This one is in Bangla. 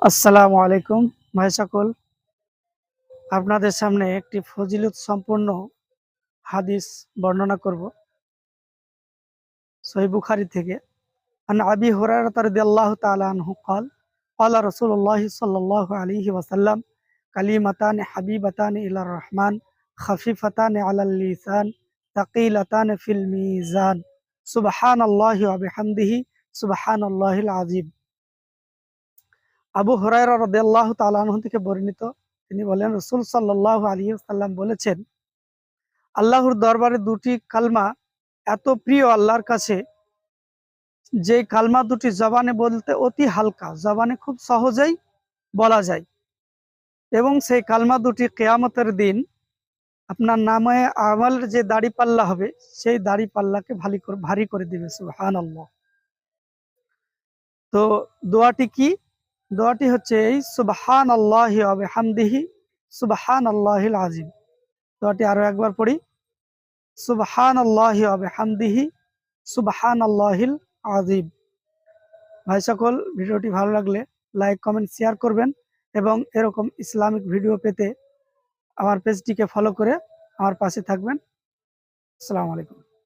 আসসালামু আলাইকুম ভাই সকল, আপনাদের সামনে একটি ফজিলত সম্পন্ন হাদিস বর্ণনা করব সহিহ বুখারী থেকে। আন আবি হুরায়রা রাদিয়াল্লাহু তাআলা আনহু قال قال رسول الله صلى الله عليه وسلم كلمتان حبيبتان إلى الرحمن خفيفتان على اللسان ثقيلتان في الميزان سبحان الله وبحمده سبحان الله العظيم। আবু হুরায়রা রাদিয়াল্লাহু তাআলা আনহু থেকে বর্ণিত, তিনি বলেন রাসূল সাল্লাল্লাহু আলাইহি ওয়াসাল্লাম বলেছেন, আল্লাহর দরবারে দুটি কালমা এত প্রিয় আল্লাহর কাছে, যে কালমা দুটি জবানে বলতে অতি হালকা, জবানে খুব সহজেই বলা যায়, এবং সেই কালমা দুটি কিয়ামতের দিন আপনার নামে আমলের যে দাড়ি পাল্লা হবে সেই দাড়ি পাল্লাকে ভারী করে দিবে। সুবহানাল্লাহ। তো দোয়াটি কি? দোয়াটি হচ্ছে এই সুবহানাল্লাহি ওয়া বিহামদিহি সুবহানাল্লাহিল আযীম। দোয়াটি আরো একবার পড়ি, সুবহানাল্লাহি ওয়া বিহামদিহি সুবহানাল্লাহিল আযীম। ভাই সকল, ভিডিওটি ভালো লাগলে লাইক, কমেন্ট, শেয়ার করবেন এবং এরকম ইসলামিক ভিডিও পেতে আমার পেজটিকে ফলো করে আমার পাশে থাকবেন। আসসালামু আলাইকুম।